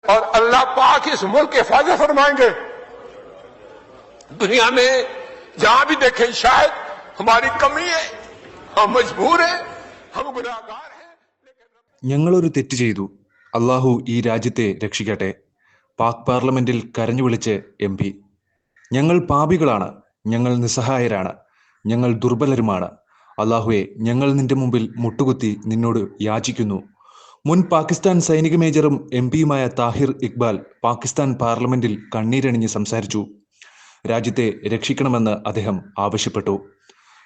और अल्लाह पाक इस मुल्क की हिफाजत फरमाएंगे। दुनिया में जहां भी देखें शायद हमारी कमी है, हम मजबूर हैं, हम गुनाहगार हैं। ഞങ്ങളൊരു തെറ്റ് ചെയ്തു, അള്ളാഹു ഈ രാജ്യത്തെ രക്ഷിക്കട്ടെ. പാക് പാർലമെന്റിൽ കരഞ്ഞു വിളിച്ച് MP. ഞങ്ങൾ പാപികളാണ്, ഞങ്ങൾ നിസ്സഹായരാണ്, ഞങ്ങൾ ദുർബലരുമാണ്. അള്ളാഹുവെ, ഞങ്ങൾ നിന്റെ മുമ്പിൽ മുട്ടുകുത്തി നിന്നോട് യാചിക്കുന്നു. മുൻ പാകിസ്ഥാൻ സൈനിക മേജറും MP-യുമായ താഹിർ ഇക്ബാൽ പാകിസ്ഥാൻ പാർലമെന്റിൽ കണ്ണീരണിഞ്ഞ് സംസാരിച്ചു. രാജ്യത്തെ രക്ഷിക്കണമെന്ന് അദ്ദേഹം ആവശ്യപ്പെട്ടു.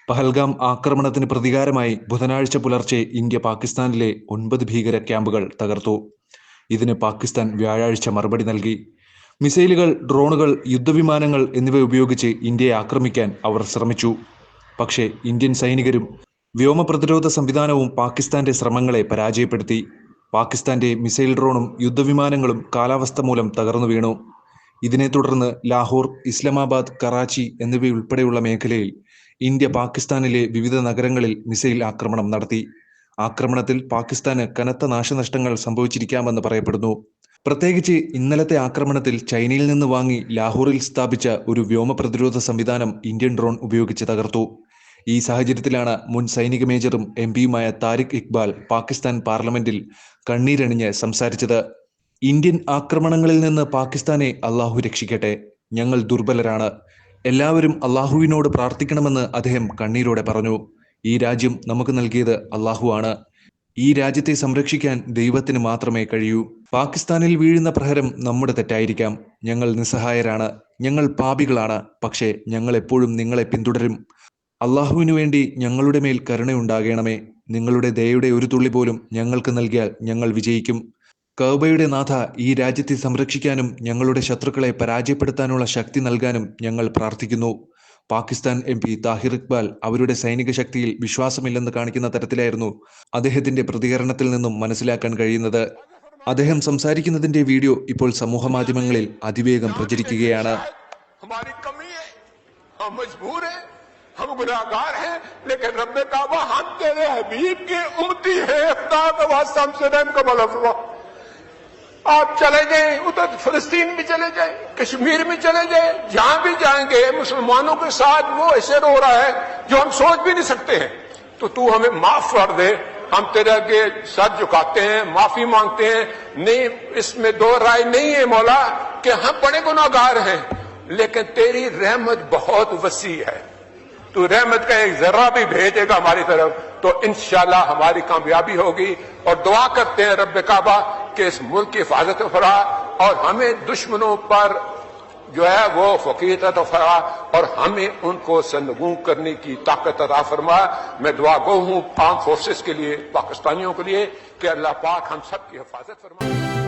പഹൽഗാം ആക്രമണത്തിന് പ്രതികാരമായി ബുധനാഴ്ച പുലർച്ചെ ഇന്ത്യ പാകിസ്ഥാനിലെ 9 ഭീകര ക്യാമ്പുകൾ തകർത്തു. ഇതിന് പാകിസ്ഥാൻ വ്യാഴാഴ്ച മറുപടി നൽകി. മിസൈലുകൾ, ഡ്രോണുകൾ, യുദ്ധവിമാനങ്ങൾ എന്നിവ ഉപയോഗിച്ച് ഇന്ത്യയെ ആക്രമിക്കാൻ അവർ ശ്രമിച്ചു. പക്ഷേ ഇന്ത്യൻ സൈനികരും വ്യോമ പ്രതിരോധ സംവിധാനവും പാകിസ്ഥാന്റെ ശ്രമങ്ങളെ പരാജയപ്പെടുത്തി. പാകിസ്ഥാന്റെ മിസൈൽ ഡ്രോണും യുദ്ധവിമാനങ്ങളും കാലാവസ്ഥ മൂലം തകർന്നു വീണു. ഇതിനെ തുടർന്ന് ലാഹോർ, ഇസ്ലാമാബാദ്, കറാച്ചി എന്നിവയുൾപ്പെടെയുള്ള മേഖലയിൽ ഇന്ത്യ പാകിസ്ഥാനിലെ വിവിധ നഗരങ്ങളിൽ മിസൈൽ ആക്രമണം നടത്തി. ആക്രമണത്തിൽ പാകിസ്ഥാന് കനത്ത നാശനഷ്ടങ്ങൾ സംഭവിച്ചിരിക്കാമെന്ന് പറയപ്പെടുന്നു. പ്രത്യേകിച്ച് ഇന്നലത്തെ ആക്രമണത്തിൽ ചൈനയിൽ നിന്ന് വാങ്ങി ലാഹോറിൽ സ്ഥാപിച്ച ഒരു വ്യോമ പ്രതിരോധ സംവിധാനം ഇന്ത്യൻ ഡ്രോൺ ഉപയോഗിച്ച് തകർത്തു. ഈ സാഹചര്യത്തിലാണ് മുൻ സൈനിക മേജറും MP-യുമായ താരിഖ് ഇക്ബാൽ പാകിസ്ഥാൻ പാർലമെന്റിൽ കണ്ണീരണിഞ്ഞ് സംസാരിച്ചത്. ഇന്ത്യൻ ആക്രമണങ്ങളിൽ നിന്ന് പാകിസ്ഥാനെ അള്ളാഹു രക്ഷിക്കട്ടെ. ഞങ്ങൾ ദുർബലരാണ്. എല്ലാവരും അള്ളാഹുവിനോട് പ്രാർത്ഥിക്കണമെന്ന് അദ്ദേഹം കണ്ണീരോടെ പറഞ്ഞു. ഈ രാജ്യം നമുക്ക് നൽകിയത് അള്ളാഹുവാണ്. ഈ രാജ്യത്തെ സംരക്ഷിക്കാൻ ദൈവത്തിന് മാത്രമേ കഴിയൂ. പാകിസ്ഥാനിൽ വീഴുന്ന പ്രഹരം നമ്മുടെ തെറ്റായിരിക്കാം. ഞങ്ങൾ നിസ്സഹായരാണ്, ഞങ്ങൾ പാപികളാണ്. പക്ഷേ ഞങ്ങൾ എപ്പോഴും നിങ്ങളെ പിന്തുടരും. അള്ളാഹുവിനു വേണ്ടി ഞങ്ങളുടെ മേൽ കരുണയുണ്ടാകണമേ. നിങ്ങളുടെ ദയയുടെ ഒരു തുള്ളി പോലും ഞങ്ങൾക്ക് നൽകിയാൽ ഞങ്ങൾ വിജയിക്കും. കഅബയുടെ നാഥ, ഈ രാജ്യത്തെ സംരക്ഷിക്കാനും ഞങ്ങളുടെ ശത്രുക്കളെ പരാജയപ്പെടുത്താനുള്ള ശക്തി നൽകാനും ഞങ്ങൾ പ്രാർത്ഥിക്കുന്നു. പാകിസ്ഥാൻ MP താഹിർ ഇക്ബാൽ അവരുടെ സൈനിക ശക്തിയിൽ വിശ്വാസമില്ലെന്ന് കാണിക്കുന്ന തരത്തിലായിരുന്നു അദ്ദേഹത്തിന്റെ പ്രതികരണത്തിൽ നിന്നും മനസ്സിലാക്കാൻ കഴിയുന്നത്. അദ്ദേഹം സംസാരിക്കുന്നതിന്റെ വീഡിയോ ഇപ്പോൾ സമൂഹ മാധ്യമങ്ങളിൽ അതിവേഗം പ്രചരിക്കുകയാണ്. हम गुनाहगार हैं, लेकिन रब काबा हम तेरे हबीब के उम्मती हैं, खुदा का वास्ता हमसे रहम का भला फरमा। आप चले जाएं, उधर फिलिस्तीन भी चले जाएं, कश्मीर में चले जाएं, जहां भी जाएंगे मुसलमानों के साथ वो ऐसे रो रहा है जो हम सोच भी नहीं सकते हैं। तो तू हमें माफ कर दे, हम तेरे आगे सर झुकाते हैं, माफी मांगते हैं। नहीं, इसमें दो राय नहीं है मौला कि हम बड़े गुनाहगार हैं, लेकिन तेरी रहमत बहुत वसी है। तू रहमत का एक जर्रा भी भेजेगा हमारी तरफ तो इंशाल्लाह हमारी कामयाबी होगी। और दुआ करते हैं रब काबा कि इस मुल्क की हिफाजत फरमा और हमें दुश्मनों पर जो है वो फकीरत अता फरमा और हमें उनको सरनगू करने की ताकत अता फरमा। मैं दुआ गो हूं आर्म फोर्सेस के लिए, पाकिस्तानियों के लिए कि अल्लाह पाक हम सब की हिफाजत फरमा।